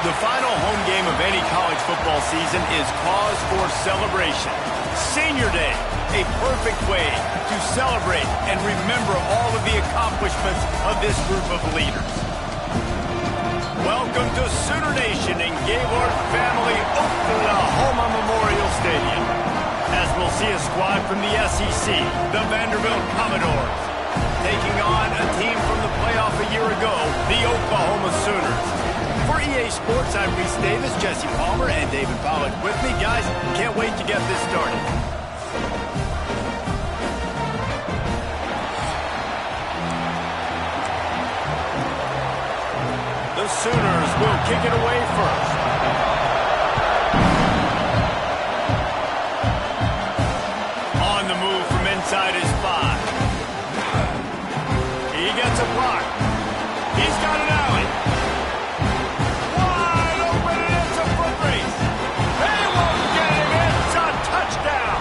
The final home game of any college football season is cause for celebration. Senior Day, a perfect way to celebrate and remember all of the accomplishments of this group of leaders. Welcome to Sooner Nation in Gaylord Family Oklahoma Memorial Stadium, as we'll see a squad from the SEC, the Vanderbilt Commodores, taking on a team from the playoff a year ago, the Oklahoma Sooners. For EA Sports, I'm Reese Davis, Jesse Palmer, and David Pollack with me. Guys, can't wait to get this started. The Sooners will kick it away first. On the move from inside his 5. He gets a block. He's got an alley. Wide open, and it's a foot race. They won't get him. It's a touchdown.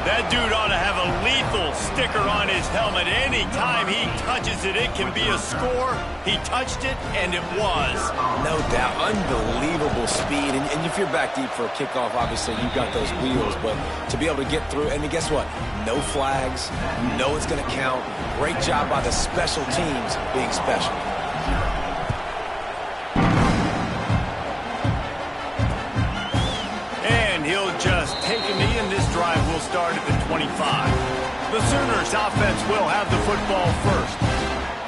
That dude ought to have a lethal sticker on his helmet. Anytime he touches it, it can be a score. He touched it, and it was. No doubt. Unbelievable speed. And if you're back deep for a kickoff, obviously you've got those wheels. But to be able to get through, and guess what? No flags. You know it's going to count. Great job by the special teams being special. And he'll just take a knee, and this drive will start at the 25. The Sooners offense will have the football first.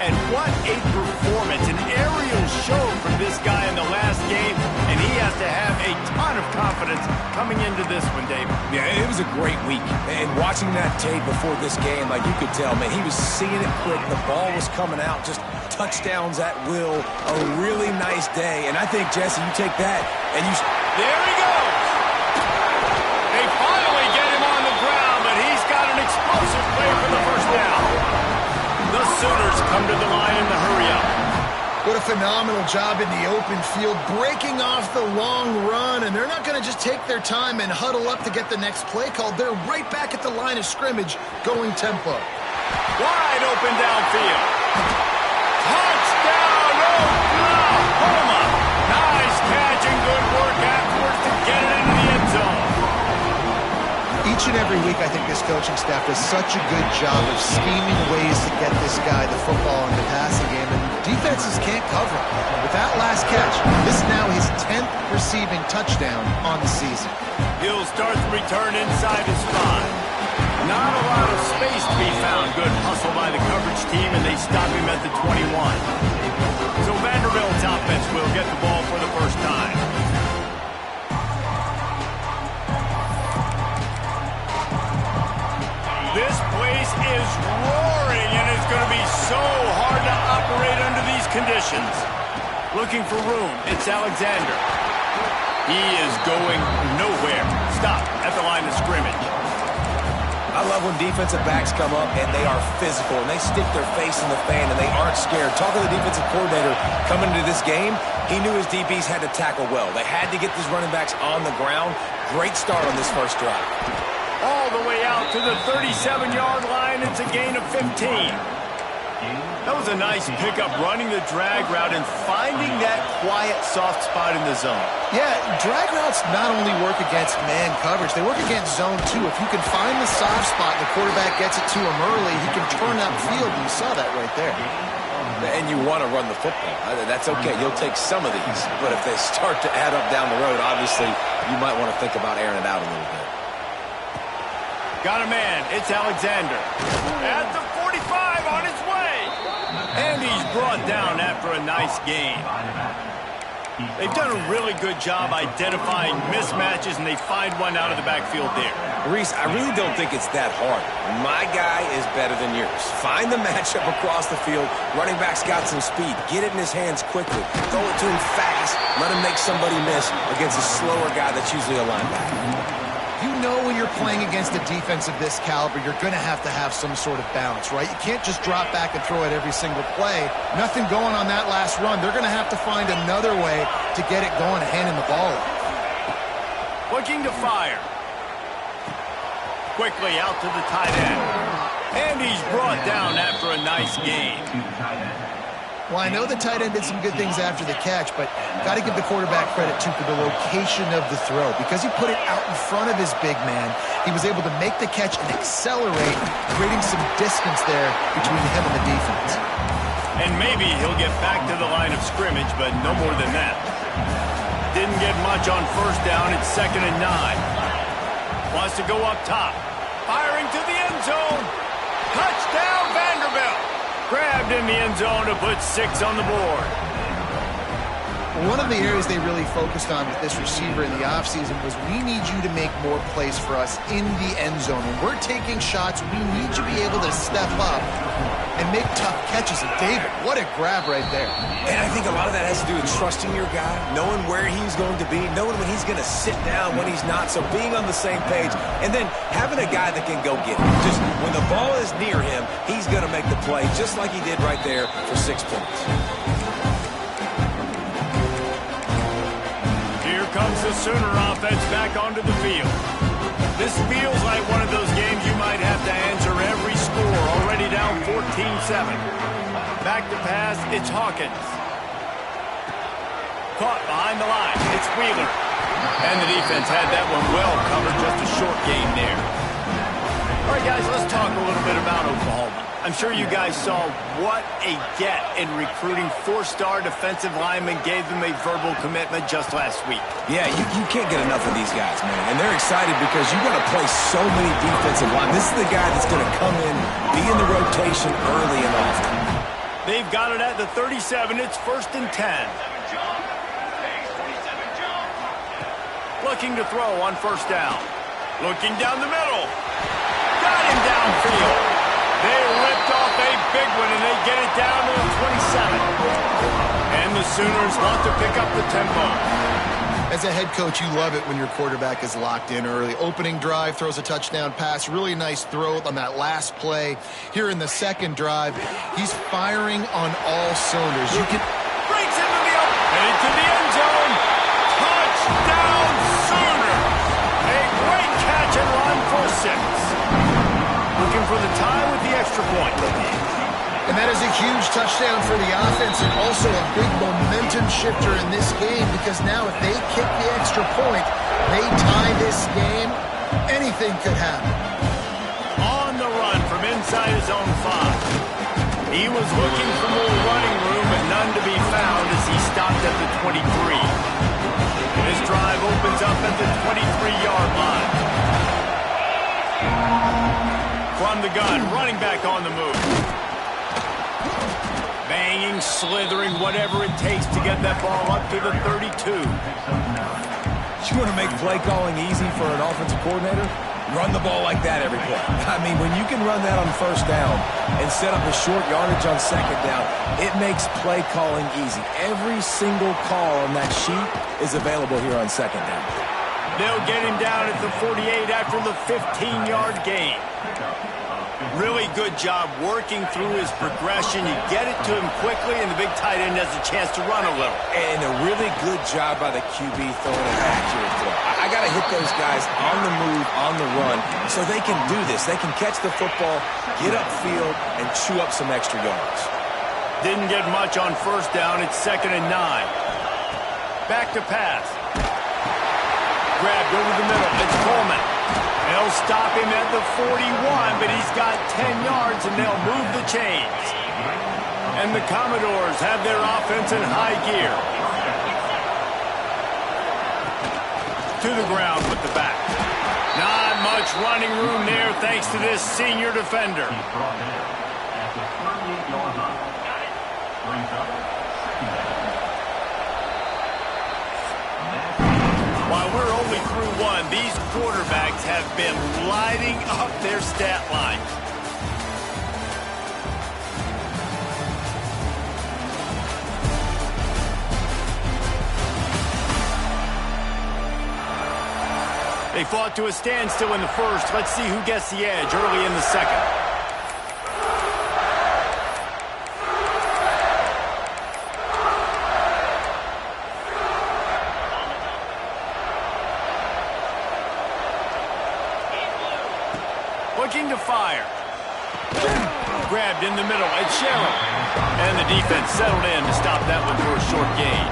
And what a performance, an aerial show from this guy in the last game, and he has to have a ton of confidence coming into this one, David. Yeah, it was a great week. And watching that tape before this game, like you could tell, man, he was seeing it quick. The ball was coming out, just touchdowns at will. A really nice day. And I think, Jesse, you take that and you... There he goes! They finally get him on the ground, but he's got an explosive play for the first down. The Sooners come to the line in the hurry-up. What a phenomenal job in the open field, breaking off the long run, and they're not going to just take their time and huddle up to get the next play called. They're right back at the line of scrimmage, going tempo. Wide open downfield. Touchdown, Oklahoma! Nice catch and good work afterwards to get it into the end zone. Each and every week, I think this coaching staff does such a good job of scheming ways to get this guy the football in the passing game, and defenses can't cover him. With that last catch, this is now his 10th receiving touchdown on the season. He'll start the return inside his 5. Not a lot of space to be found. Good hustle by the coverage team, and they stop him at the 21. So Vanderbilt's offense will get the ball for the first time. This place is roaring, and it's going to be so hard to operate under these conditions. Looking for room, it's Alexander. He is going nowhere. Stop at the line of scrimmage. I love when defensive backs come up and they are physical and they stick their face in the fan and they aren't scared. Talking to the defensive coordinator coming into this game, he knew his DBs had to tackle well. They had to get these running backs on the ground. Great start on this first drive. All the way out to the 37-yard line. It's a gain of 15. That was a nice pickup, running the drag route and finding that quiet, soft spot in the zone. Yeah, drag routes not only work against man coverage, they work against zone too. If you can find the soft spot and the quarterback gets it to him early, he can turn that field, and you saw that right there. And you want to run the football. That's okay. You'll take some of these. But if they start to add up down the road, obviously, you might want to think about airing it out a little bit. Got a man. It's Alexander. At the 45 on his way. And he's brought down after a nice gain. They've done a really good job identifying mismatches, and they find one out of the backfield there. Reese, I really don't think it's that hard. My guy is better than yours. Find the matchup across the field. Running back's got some speed. Get it in his hands quickly. Throw it to him fast. Let him make somebody miss against a slower guy that's usually a linebacker. You know when you're playing against a defense of this caliber, you're going to have some sort of balance, right? You can't just drop back and throw it every single play. Nothing going on that last run. They're going to have to find another way to get it going, handing the ball off. Looking to fire. Quickly out to the tight end. And he's brought down after a nice gain. Well, I know the tight end did some good things after the catch, but got to give the quarterback credit, too, for the location of the throw. Because he put it out in front of his big man, he was able to make the catch and accelerate, creating some distance there between him and the defense. And maybe he'll get back to the line of scrimmage, but no more than that. Didn't get much on first down. It's 2nd and 9. Wants to go up top. Firing to the end zone. Touchdown, Vanderbilt. Grabbed in the end zone to put 6 on the board. One of the areas they really focused on with this receiver in the offseason was we need you to make more plays for us in the end zone. When we're taking shots, we need you to be able to step up and make tough catches. And David, what a grab right there. And I think a lot of that has to do with trusting your guy, knowing where he's going to be, knowing when he's going to sit down, when he's not, so being on the same page, and then having a guy that can go get it. Just when the ball is near him, he's going to make the play, just like he did right there for 6 points. Here comes the Sooner offense back onto the field. This feels like one of those games you might have to answer every score, already down 14-7. Back to pass, it's Hawkins. Caught behind the line, it's Wheeler. And the defense had that one well covered, just a short game there. All right, guys, let's talk a little bit about Oklahoma. I'm sure you guys saw what a get in recruiting. 4-star defensive linemen gave them a verbal commitment just last week. Yeah, you can't get enough of these guys, man. And they're excited because you got to play so many defensive linemen. This is the guy that's going to come in, be in the rotation early and often. They've got it at the 37. It's 1st and 10. Looking to throw on 1st down. Looking down the middle. Got him downfield. They ripped off a big one, and they get it down to the 27. And the Sooners want to pick up the tempo. As a head coach, you love it when your quarterback is locked in early. Opening drive, throws a touchdown pass. Really nice throw on that last play. Here in the 2nd drive, he's firing on all cylinders. You can... Breaks into the open. Headed to the end zone. Touchdown, Sooners. A great catch and run for 6. Looking for the tie with the extra point. And that is a huge touchdown for the offense and also a big momentum shifter in this game because now if they kick the extra point, they tie this game, anything could happen. On the run from inside his own 5. He was looking for more running room, but none to be found as he stopped at the 23. This drive opens up at the 23-yard line. From the gun, running back on the move. Banging, slithering, whatever it takes to get that ball up to the 32. You want to make play calling easy for an offensive coordinator? Run the ball like that every play. I mean, when you can run that on 1st down and set up a short yardage on 2nd down, it makes play calling easy. Every single call on that sheet is available here on 2nd down. They'll get him down at the 48 after the 15-yard gain. Really good job working through his progression. You get it to him quickly, and the big tight end has a chance to run a little. And a really good job by the QB throwing an accurate throw. I got to hit those guys on the move, on the run, so they can do this. They can catch the football, get upfield, and chew up some extra yards. Didn't get much on 1st down. It's 2nd and 9. Back to pass. Grabbed over the middle. It's Coleman. They'll stop him at the 41, but he's got 10 yards, and they'll move the chains. And the Commodores have their offense in high gear. To the ground with the back. Not much running room there thanks to this senior defender. While we're only through 1, these quarterbacks have been lighting up their stat line. They fought to a standstill in the 1st. Let's see who gets the edge early in the 2nd. Looking to fire. grabbed in the middle at Sherrill. And the defense settled in to stop that one for a short gain.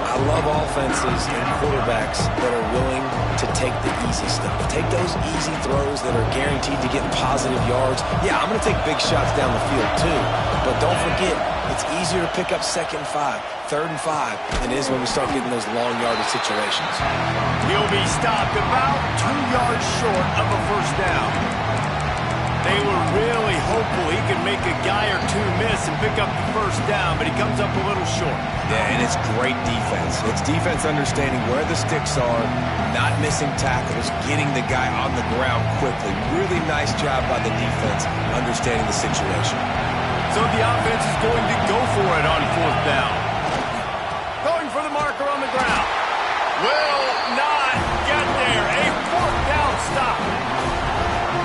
I love offenses and quarterbacks that are willing to take the easy stuff. Take those easy throws that are guaranteed to get positive yards. Yeah, I'm going to take big shots down the field too. But don't forget, it's easier to pick up 2nd and 5, 3rd and 5 than it is when we start getting those long yardage situations. He'll be stopped about 2 yards short of a first down. They were really hopeful he could make a guy or two miss and pick up the first down, but he comes up a little short. Yeah, and it's great defense. It's defense understanding where the sticks are, not missing tackles, getting the guy on the ground quickly. Really nice job by the defense understanding the situation. So the offense is going to go for it on 4th down. Going for the marker on the ground. Will not get there. A 4th down stop.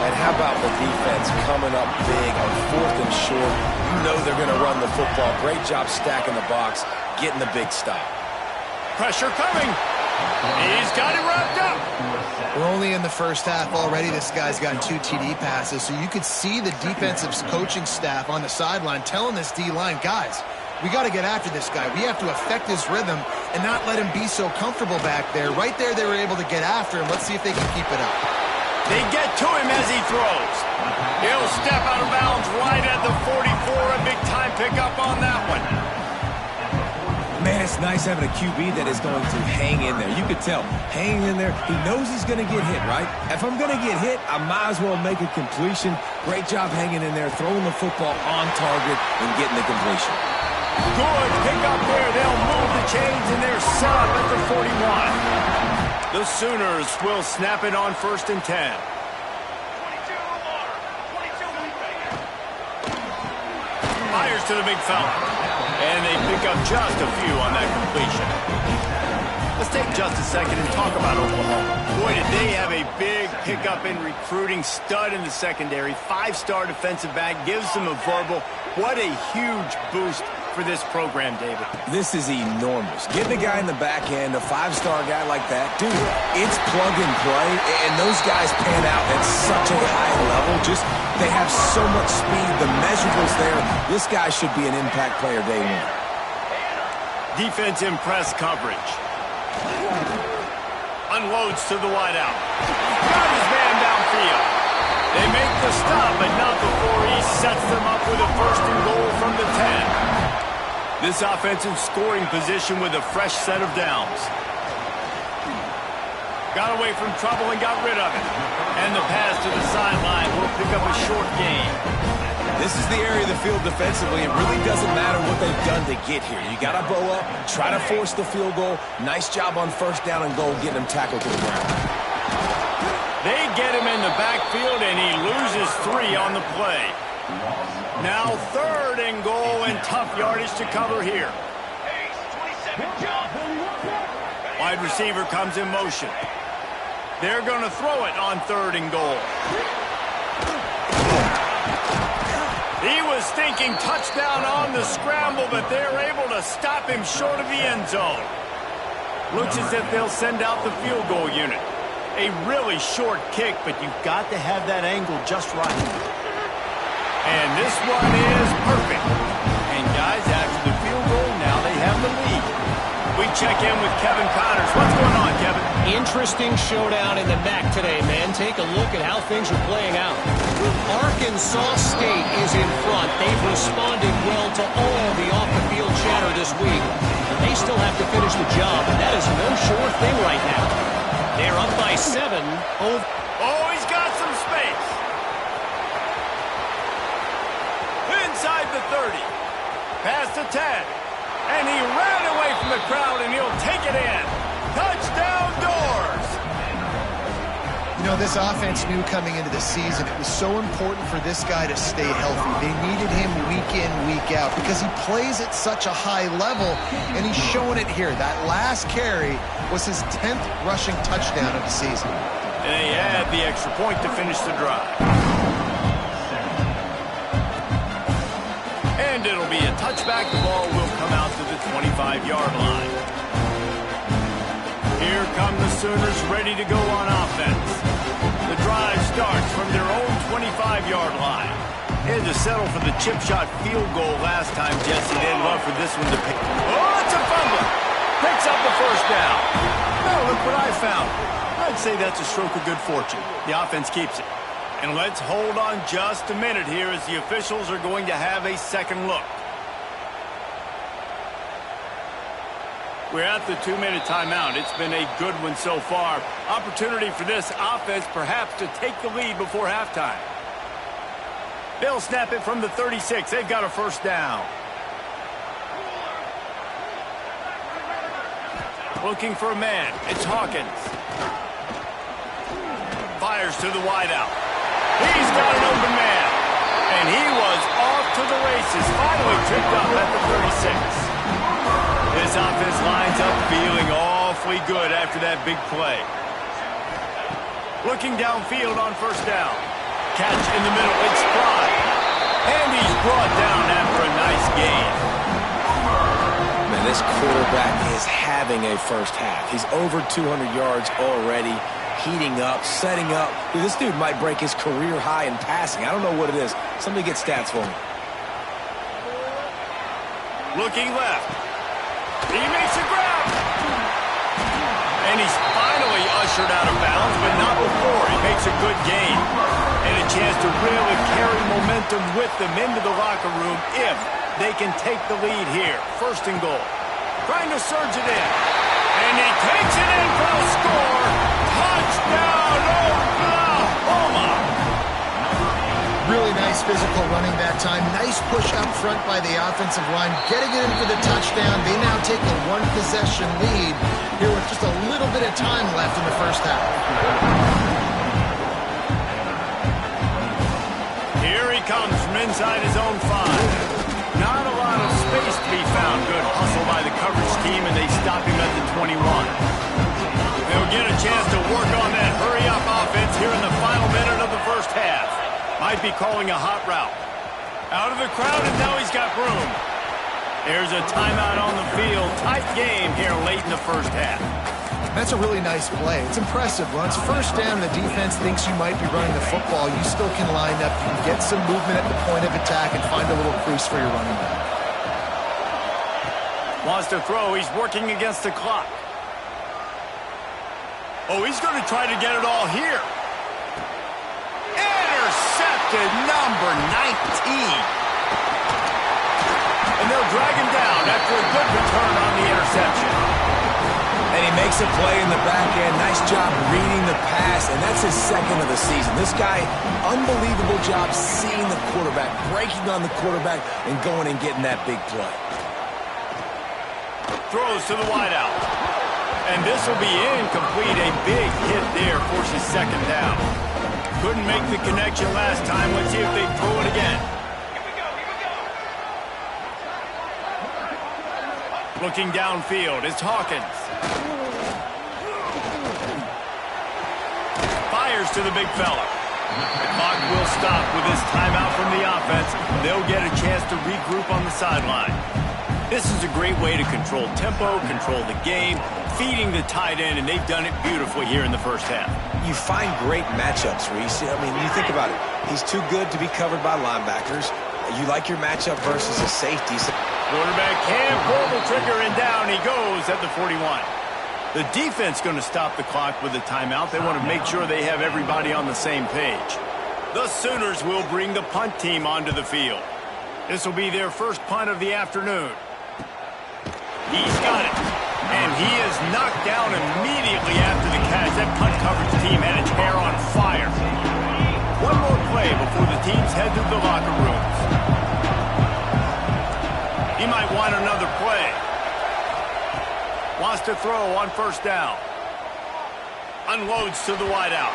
And how about the defense coming up big on 4th and short? You know they're going to run the football. Great job stacking the box, getting the big stop. Pressure coming. He's got it wrapped up. We're only in the first half already. This guy's got 2 TD passes, so you could see the defensive coaching staff on the sideline telling this D-line, guys, we got to get after this guy. We have to affect his rhythm and not let him be so comfortable back there. Right there, they were able to get after him. Let's see if they can keep it up. They get to him as he throws. He'll step out of bounds right at the 44. A big-time pickup on that one. Man, it's nice having a QB that is going to hang in there. You could tell, hanging in there, he knows he's going to get hit, right? If I'm going to get hit, I might as well make a completion. Great job hanging in there, throwing the football on target and getting the completion. Good pick up there. They'll move the chains, and they're set up at the 41. The Sooners will snap it on 1st and 10. Fires to the big fella. And they pick up just a few on that completion. Let's take just a second and talk about Oklahoma. Boy, did they have a big pickup in recruiting. Stud in the secondary. 5-star defensive back. Gives them a verbal. What a huge boost for this program, David. This is enormous. Getting a guy in the back end, a 5-star guy like that, dude, it's plug and play, and those guys pan out at such a high level. Just, they have so much speed, the measurables there. This guy should be an impact player day one. Defense in press coverage. Unloads to the wideout. Got his man downfield. They make the stop, but not before he sets them up with a 1st and goal from the 10. This offensive scoring position with a fresh set of downs. Got away from trouble and got rid of it. And the pass to the sideline will pick up a short gain. This is the area of the field defensively. It really doesn't matter what they've done to get here. You got to bow up, try to force the field goal. Nice job on 1st down and goal, getting him tackled to the ground. They get him in the backfield, and he loses 3 on the play. Now 3rd and goal, and tough yardage to cover here. Wide receiver comes in motion. They're going to throw it on 3rd and goal. He was thinking touchdown on the scramble, but they're able to stop him short of the end zone. Looks as if they'll send out the field goal unit. A really short kick, but you've got to have that angle just right. And this one is perfect. And guys, after the field goal, now they have the lead. We check in with Kevin Connors. What's going on, Kevin? Interesting showdown in the MAC today, man. Take a look at how things are playing out. Arkansas State is in front. They've responded well to all the off-the-field chatter this week. But they still have to finish the job, and that is no sure thing right now. They're up by 7. Oh, he's got some space. Inside the 30. Past the 10. And he ran away from the crowd, and he'll take it in. Touchdown, Doors! You know, this offense knew coming into the season it was so important for this guy to stay healthy. They needed him week in, week out because he plays at such a high level, and he's showing it here. That last carry was his 10th rushing touchdown of the season. And he had the extra point to finish the drive. And it'll be a touchback. The ball will come out to the 25-yard line. Here come the Sooners ready to go on offense. The drive starts from their own 25-yard line. As had to settle for the chip shot field goal last time, Jesse. They'd love for this one to pick. Oh, it's a fumble. Picks up the first down. Oh, look what I found. I'd say that's a stroke of good fortune. The offense keeps it. And let's hold on just a minute here as the officials are going to have a second look. We're at the 2-minute timeout. It's been a good one so far. Opportunity for this offense perhaps to take the lead before halftime. They'll snap it from the 36. They've got a first down. Looking for a man. It's Hawkins. Fires to the wideout. He's got an open man. And he was off to the races. Finally tripped up at the 36. This offense lines up feeling awfully good after that big play. Looking downfield on first down. Catch in the middle. It's Fry. And he's brought down after a nice gain. Man, this quarterback is having a first half. He's over 200 yards already, heating up, setting up. Dude, this dude might break his career high in passing. I don't know what it is. Somebody get stats for me. Looking left. He makes a grab. And he's finally ushered out of bounds, but not before. He makes a good gain. And a chance to really carry momentum with them into the locker room if they can take the lead here. First and goal. Trying to surge it in. And he takes it in for the score. Touchdown, Oklahoma! Really nice physical running that time. Nice push up front by the offensive line. Getting it in for the touchdown. They now take a one-possession lead here with just a little bit of time left in the first half. Here he comes from inside his own 5. Not a lot of space to be found. Good hustle by the coverage team, and they stop him at the 21. They'll get a chance to work on that hurry-up offense here in the final minute of the first half. Might be calling a hot route. Out of the crowd, and now he's got room. There's a timeout on the field. Tight game here late in the first half. That's a really nice play. It's impressive. When it's first down, the defense thinks you might be running the football. You still can line up. You can get some movement at the point of attack and find a little crease for your running back. Wants to throw. He's working against the clock. Oh, he's going to try to get it all here. Intercepted, number 19. And they'll drag him down after a good return on the interception. And he makes a play in the back end. Nice job reading the pass, and that's his second of the season. This guy, unbelievable job seeing the quarterback, breaking on the quarterback, and going and getting that big play. Throws to the wideout. And this will be incomplete. A big hit there forces second down. Couldn't make the connection last time. Let's see if they throw it again. Looking downfield, it's Hawkins. Fires to the big fella. The clock will stop with this timeout from the offense. They'll get a chance to regroup on the sideline. This is a great way to control tempo, control the game, feeding the tight end, and they've done it beautifully here in the first half. You find great matchups, Reese. I mean, you think about it. He's too good to be covered by linebackers. You like your matchup versus a safety. Quarterback can pull the trigger, and down he goes at the 41. The defense going to stop the clock with a timeout. They want to make sure they have everybody on the same page. The Sooners will bring the punt team onto the field. This will be their first punt of the afternoon. He's got it. And he is knocked down immediately after the catch. That punt coverage team had its hair on fire. One more play before the teams head to the locker rooms. He might want another play. Wants to throw on first down. Unloads to the wideout.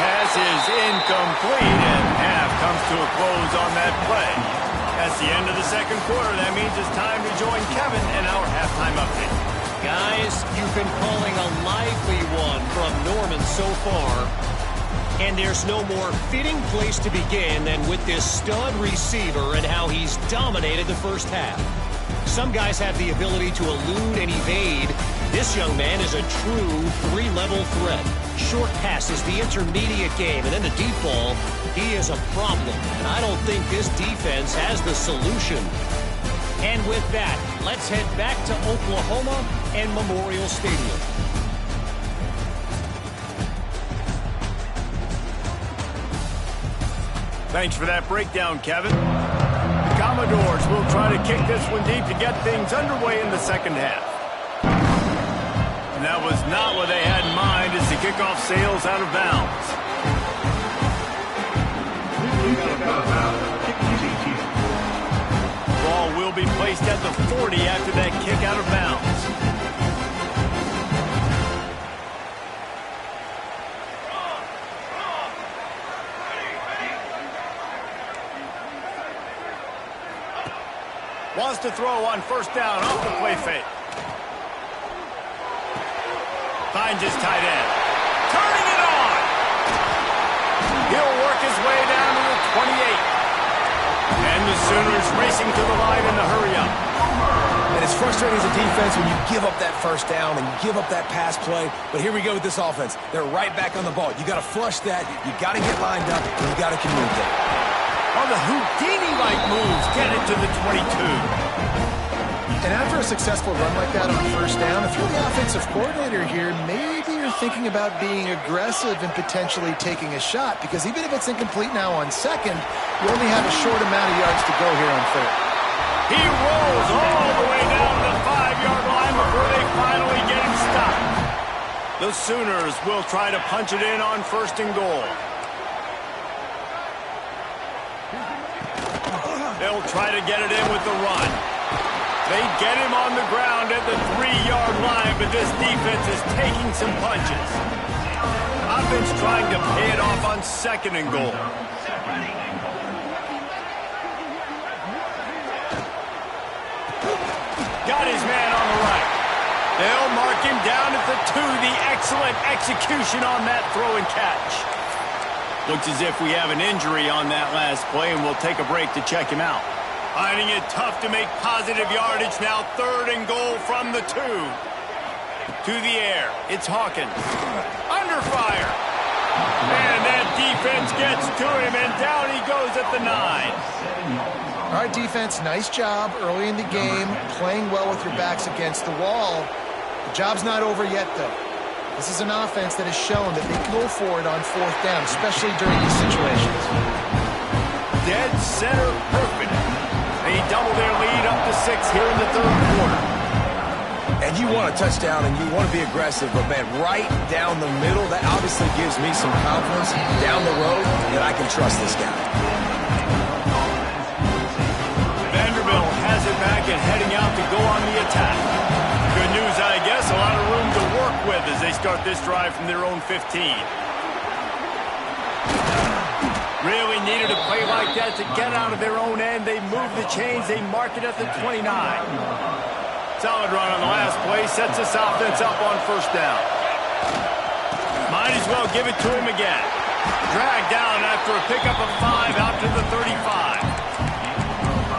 Pass is incomplete, and half comes to a close on that play. That's the end of the second quarter. That means it's time to join Kevin in our halftime update. Guys, you've been calling a lively one from Norman so far. And there's no more fitting place to begin than with this stud receiver and how he's dominated the first half. Some guys have the ability to elude and evade, This young man is a true three-level threat. Short pass is the intermediate game, and then the deep ball, he is a problem. And I don't think this defense has the solution. And with that, let's head back to Oklahoma and Memorial Stadium. Thanks for that breakdown, Kevin. The Commodores will try to kick this one deep to get things underway in the second half. And that was not what they had in mind as the kickoff sails out of bounds. Ball will be placed at the 40 after that kick out of bounds. Wants to throw on first down off the play fake. Finds his tight end. Turning it on. He'll work his way down to the 28. And the Sooners racing to the line in the hurry-up. And it's frustrating as a defense when you give up that first down and you give up that pass play. But here we go with this offense. They're right back on the ball. You got to flush that. You got to get lined up. And you got to communicate. On the Houdini-like moves, get it to the 22. And after a successful run like that on first down, if you're the offensive coordinator here, maybe you're thinking about being aggressive and potentially taking a shot, because even if it's incomplete now on second, you only have a short amount of yards to go here on third. He rolls all the way down the 5-yard line before they finally get him stopped. The Sooners will try to punch it in on first and goal. They'll try to get it in with the run. They get him on the ground at the 3-yard line, but this defense is taking some punches. Offense trying to pay it off on second and goal. Got his man on the right. They'll mark him down at the 2. The excellent execution on that throw and catch. Looks as if we have an injury on that last play, and we'll take a break to check him out. Finding it tough to make positive yardage now. Third and goal from the 2. To the air. It's Hawkins. Under fire. And that defense gets to him, and down he goes at the 9. All right, defense, nice job early in the game, playing well with your backs against the wall. The job's not over yet, though. This is an offense that has shown that they can go for it on fourth down, especially during these situations. Dead center perfect. They double their lead up to 6 here in the third quarter. And you want a touchdown and you want to be aggressive, but man, right down the middle, that obviously gives me some confidence down the road that I can trust this guy. Vanderbilt has it back and heading out to go on the attack. Good news, I guess, a lot of room to work with as they start this drive from their own 15. Really needed a play like that to get out of their own end. They move the chains. They mark it at the 29. Solid run on the last play. Sets this offense up on first down. Might as well give it to him again. Dragged down after a pickup of 5 out to the 35.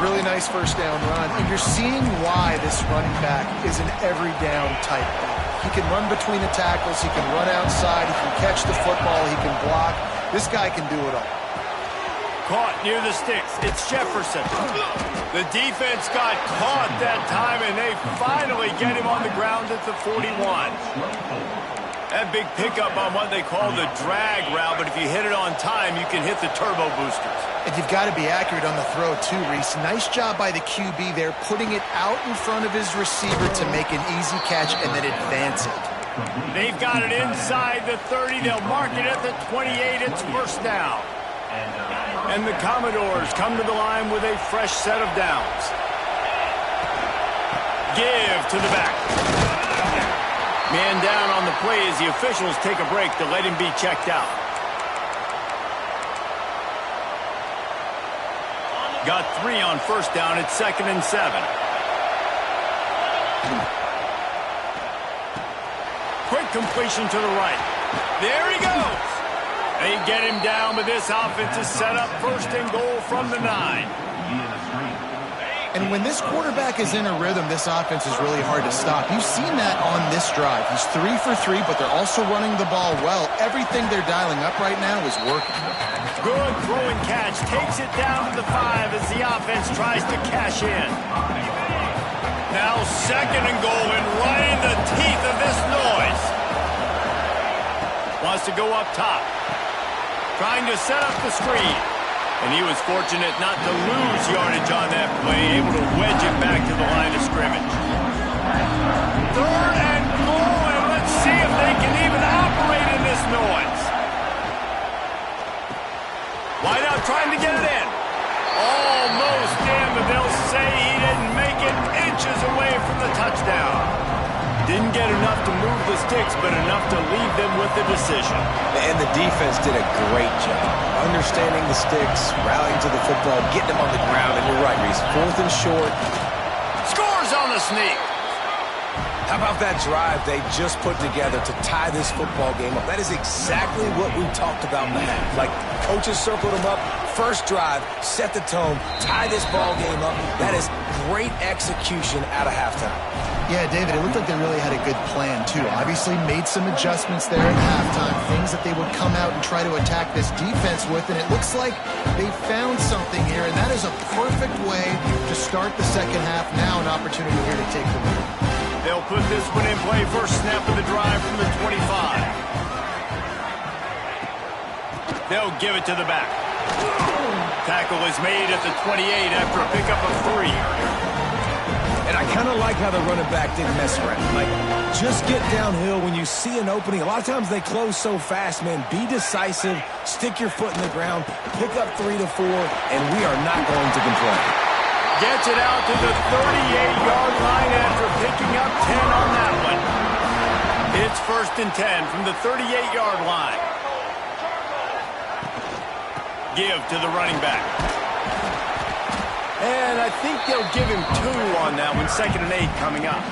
Really nice first down run. And you're seeing why this running back is an every down type back. He can run between the tackles. He can run outside. He can catch the football. He can block. This guy can do it all. Caught near the sticks. It's Jefferson. The defense got caught that time, and they finally get him on the ground at the 41. That big pickup on what they call the drag route, but if you hit it on time, you can hit the turbo boosters. And you've got to be accurate on the throw, too, Reese. Nice job by the QB there, putting it out in front of his receiver to make an easy catch and then advance it. They've got it inside the 30. They'll mark it at the 28. It's first down. And the Commodores come to the line with a fresh set of downs. Give to the back. Man down on the play as the officials take a break to let him be checked out. Got 3 on first down. It's 2nd and 7. Quick completion to the right. There he goes. They get him down, but this offense is set up first and goal from the 9. And when this quarterback is in a rhythm, this offense is really hard to stop. You've seen that on this drive. He's 3 for 3, but they're also running the ball well. Everything they're dialing up right now is working. Good throwing catch. Takes it down to the 5 as the offense tries to cash in. Now 2nd and goal, and right in the teeth of this noise. Wants to go up top. Trying to set up the screen. And he was fortunate not to lose yardage on that play, able to wedge it back to the line of scrimmage. 3rd and goal, and let's see if they can even operate in this noise. Wide out trying to get it in. Almost in, but they'll say he didn't make it, inches away from the touchdown. Didn't get enough to move the sticks, but enough to leave them with the decision. And the defense did a great job understanding the sticks, rallying to the football, getting them on the ground. And you're right, Reese, 4th and short. Scores on the sneak. How about that drive they just put together to tie this football game up? That is exactly what we talked about in the half. Like, coaches circled them up. First drive, set the tone, tie this ball game up. That is great execution out of halftime. Yeah, David, it looked like they really had a good plan, too. Obviously made some adjustments there at halftime, things that they would come out and try to attack this defense with, and it looks like they found something here, and that is a perfect way to start the second half. Now an opportunity here to take the lead. They'll put this one in play. First snap of the drive from the 25. They'll give it to the back. Tackle is made at the 28 after a pickup of 3. And I kind of like how the running back didn't mess around. Like, just get downhill when you see an opening. A lot of times they close so fast, man. Be decisive, stick your foot in the ground, pick up 3 to 4, and we are not going to complain. Gets it out to the 38-yard line after picking up 10 on that one. It's 1st and 10 from the 38-yard line. Give to the running back. And I think they'll give him 2 on that one. 2nd and 8 coming up.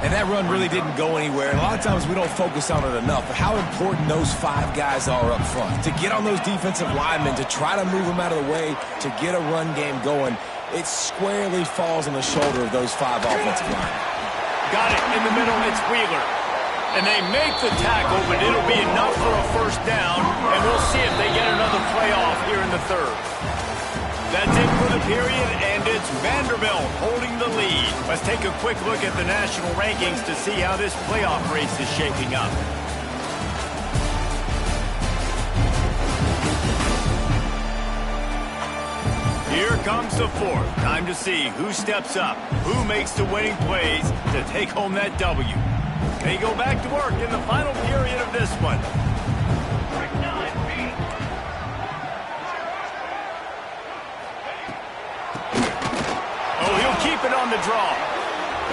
And that run really didn't go anywhere. And a lot of times we don't focus on it enough. But how important those 5 guys are up front. To get on those defensive linemen, to try to move them out of the way, to get a run game going, it squarely falls on the shoulder of those 5 offensive linemen. Got it in the middle. It's Wheeler. And they make the tackle, but it'll be enough for a first down. And we'll see if they get another playoff here in the 3rd. That's it for the period, and it's Vanderbilt holding the lead. Let's take a quick look at the national rankings to see how this playoff race is shaping up. Here comes the 4th. Time to see who steps up, who makes the winning plays to take home that W. They go back to work in the final period of this one. Oh, he'll keep it on the draw.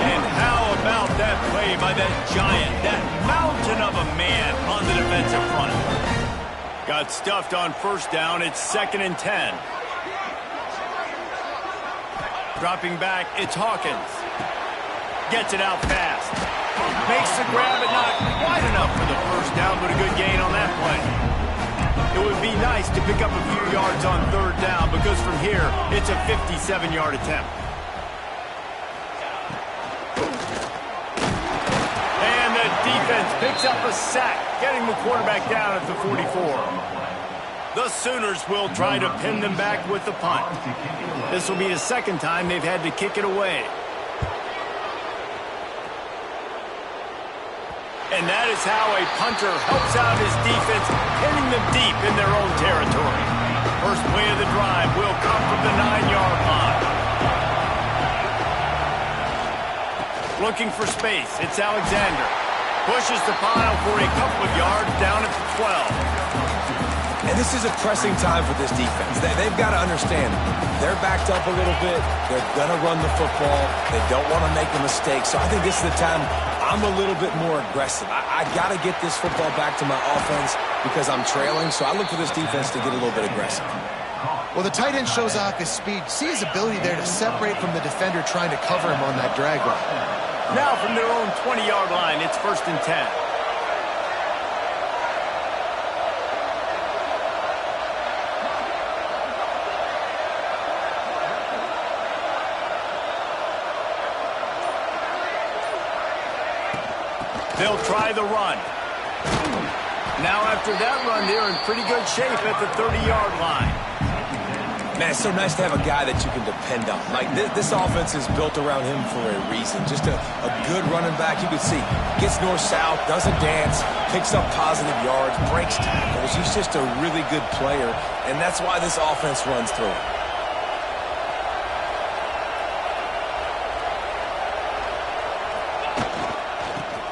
And how about that play by that giant, that mountain of a man on the defensive front? Got stuffed on first down. It's 2nd and 10. Dropping back, it's Hawkins. Gets it out fast. Makes the grab, and not quite enough for the first down, but a good gain on that play. It would be nice to pick up a few yards on 3rd down, because from here, it's a 57-yard attempt. And the defense picks up a sack, getting the quarterback down at the 44. The Sooners will try to pin them back with the punt. This will be the 2nd time they've had to kick it away. And that is how a punter helps out his defense, pinning them deep in their own territory. First play of the drive will come from the 9-yard line. Looking for space, it's Alexander. Pushes the pile for a couple of yards down at the 12. And this is a pressing time for this defense. They've got to understand, they're backed up a little bit. They're going to run the football. They don't want to make a mistake. So I think this is the time I'm a little bit more aggressive. I got to get this football back to my offense because I'm trailing. So I look for this defense to get a little bit aggressive. Well, the tight end shows off his speed. See his ability there to separate from the defender trying to cover him on that drag route. Now from their own 20-yard line, it's 1st and 10. They'll try the run. Now after that run, they're in pretty good shape at the 30-yard line. Man, it's so nice to have a guy that you can depend on. Like, this offense is built around him for a reason. Just a good running back. You can see, gets north-south, doesn't dance, picks up positive yards, breaks tackles. He's just a really good player, and that's why this offense runs through him.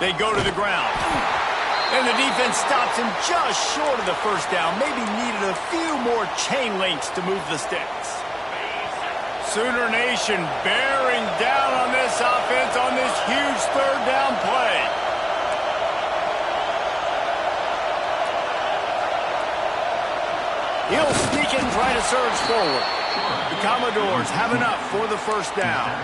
They go to the ground. And the defense stops him just short of the first down. Maybe needed a few more chain links to move the sticks. Sooner Nation bearing down on this offense on this huge third down play. He'll sneak and try to surge forward. The Commodores have enough for the first down.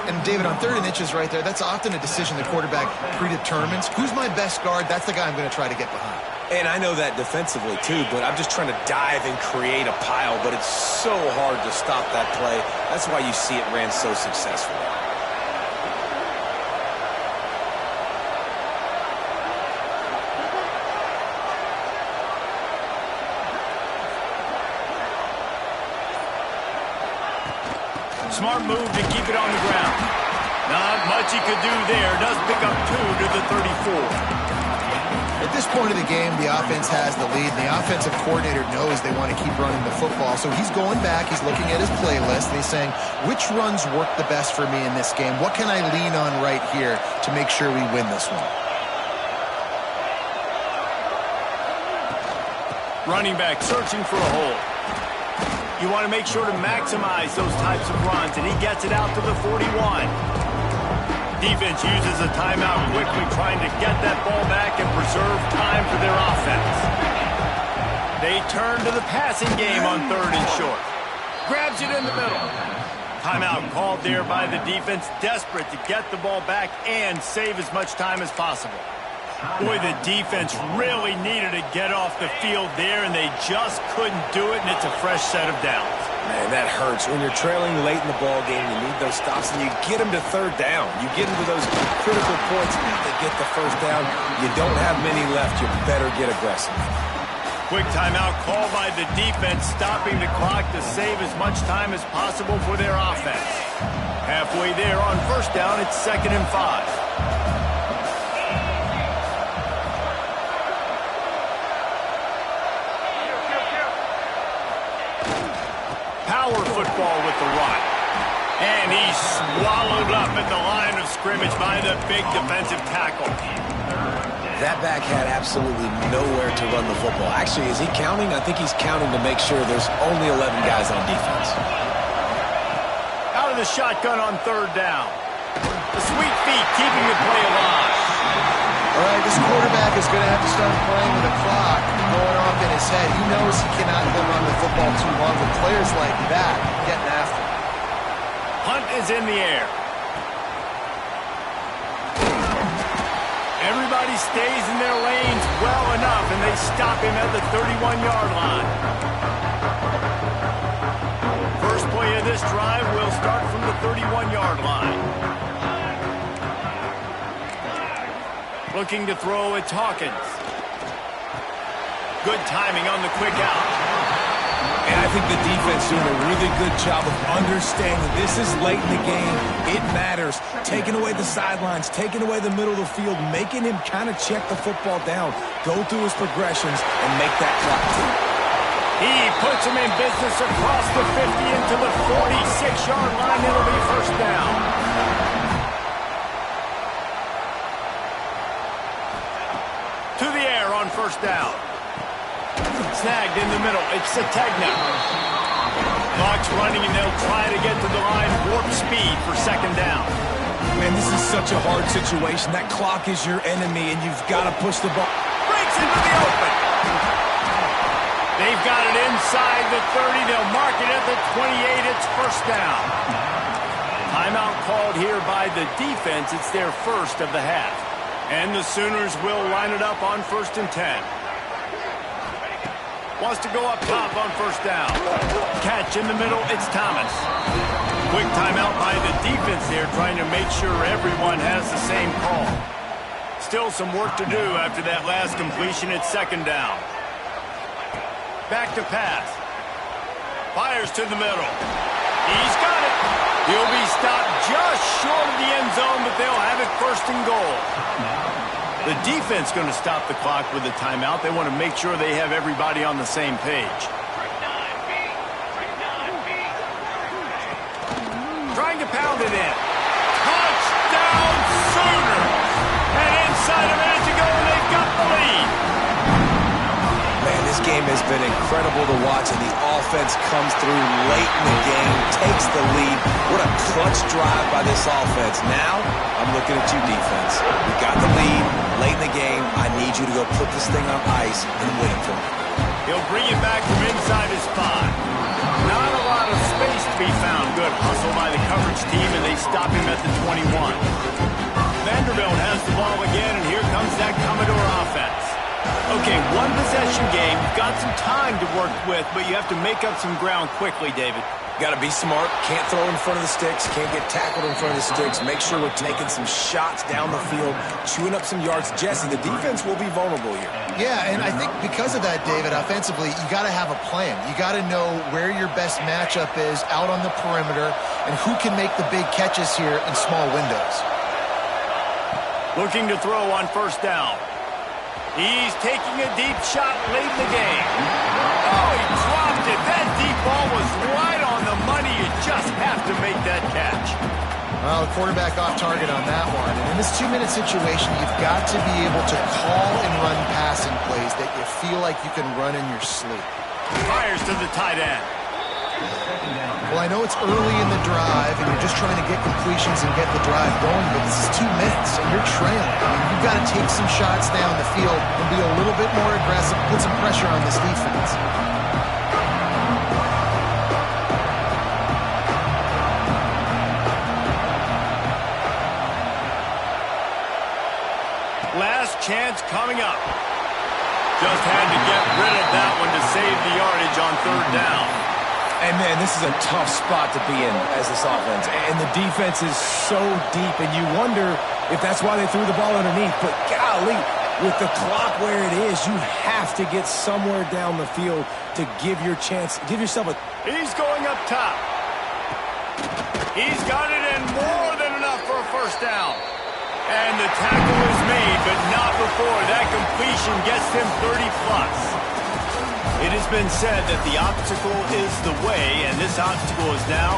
And, David, on 3rd and inches right there, that's often a decision the quarterback predetermines. Who's my best guard? That's the guy I'm going to try to get behind. And I know that defensively, too, but I'm just trying to dive and create a pile, but it's so hard to stop that play. That's why you see it ran so successfully. Smart move to keep it on the ground. Not much he could do there. Does pick up 2 to the 34. At this point of the game, the offense has the lead, and the offensive coordinator knows they want to keep running the football. So he's going back, he's looking at his playlist, and he's saying, which runs work the best for me in this game? What can I lean on right here to make sure we win this one? Running back searching for a hole. You want to make sure to maximize those types of runs, and he gets it out to the 41. Defense uses a timeout quickly, trying to get that ball back and preserve time for their offense. They turn to the passing game on 3rd and short. Grabs it in the middle. Timeout called there by the defense, desperate to get the ball back and save as much time as possible. Boy, the defense really needed to get off the field there, and they just couldn't do it, and it's a fresh set of downs. Man, that hurts. When you're trailing late in the ball game, you need those stops, and you get them to 3rd down. You get into those critical points, you need to get the first down. You don't have many left. You better get aggressive. Quick timeout called by the defense, stopping the clock to save as much time as possible for their offense. Halfway there on 1st down, it's 2nd and 5. Power football with the run. And he's swallowed up at the line of scrimmage by the big defensive tackle. That back had absolutely nowhere to run the football. Actually, is he counting? I think he's counting to make sure there's only 11 guys on defense. Out of the shotgun on 3rd down. The sweet feet keeping the play alive. All right, this quarterback is going to have to start playing with the clock going off in his head. He knows he cannot hold on to the football too long with players like that getting after him. Hunt is in the air. Everybody stays in their lanes well enough, and they stop him at the 31-yard line. First play of this drive will start from the 31-yard line. Looking to throw, it's Hawkins. Good timing on the quick out. And I think the defense doing a really good job of understanding this is late in the game. It matters. Taking away the sidelines, taking away the middle of the field, making him kind of check the football down, go through his progressions, and make that clock tick. He puts him in business across the 50 into the 46-yard line. It'll be 1st down. To the air on 1st down. Snagged in the middle. It's Sategna. Clock's running, and they'll try to get to the line. Warp speed for 2nd down. Man, this is such a hard situation. That clock is your enemy, and you've got to push the ball. Breaks into the open. They've got it inside the 30. They'll mark it at the 28. It's 1st down. Timeout called here by the defense. It's their first of the half. And the Sooners will line it up on 1st and 10. Wants to go up top on 1st down. Catch in the middle, it's Thomas. Quick timeout by the defense there, trying to make sure everyone has the same call. still some work to do after that last completion at second down. Back to pass. Fires to the middle. He's got it. He'll be stopped just short of the end zone, but they'll have it first and goal. The defense going to stop the clock with a timeout. They want to make sure they have everybody on the same page. Trying to pound it in. Touchdown Sooners! And inside a minute to go, and they've got the lead. Man, this game has been incredible to watch, and the offense comes through late in the game, takes the lead. What a clutch drive by this offense. Now, I'm looking at you, defense. We got the lead late in the game. I need you to go put this thing on ice and win it for me. He'll bring it back from inside his 5. Not a lot of space to be found. Good hustle by the coverage team, and they stop him at the 21. Vanderbilt has the ball again, and here comes that Commodore offense. Okay, one possession game. You've got some time to work with, but you have to make up some ground quickly, David. Got to be smart. Can't throw in front of the sticks. Can't get tackled in front of the sticks. Make sure we're taking some shots down the field, chewing up some yards. Jesse, the defense will be vulnerable here. Yeah, and I think because of that, David, offensively, you got to have a plan. You got to know where your best matchup is out on the perimeter and who can make the big catches here in small windows. Looking to throw on first down. He's taking a deep shot late in the game. Oh, he dropped it. That deep ball was right on the money. You just have to make that catch. Well, the quarterback off target on that one. And in this 2-minute situation, you've got to be able to call and run passing plays that you feel like you can run in your sleep. Fires to the tight end. Well, I know it's early in the drive, and you're just trying to get completions and get the drive going, but this is 2 minutes, and you're trailing. I mean, you've got to take some shots down the field and be a little bit more aggressive, put some pressure on this defense. Last chance coming up. Just had to get rid of that one to save the yardage on third down. And, man, this is a tough spot to be in as this offense. And the defense is so deep, and you wonder if that's why they threw the ball underneath. But, golly, with the clock where it is, you have to get somewhere down the field to give yourself a... He's going up top. He's got it in more than enough for a first down. And the tackle is made, but not before. That completion gets him 30-plus. It has been said that the obstacle is the way, and this obstacle is now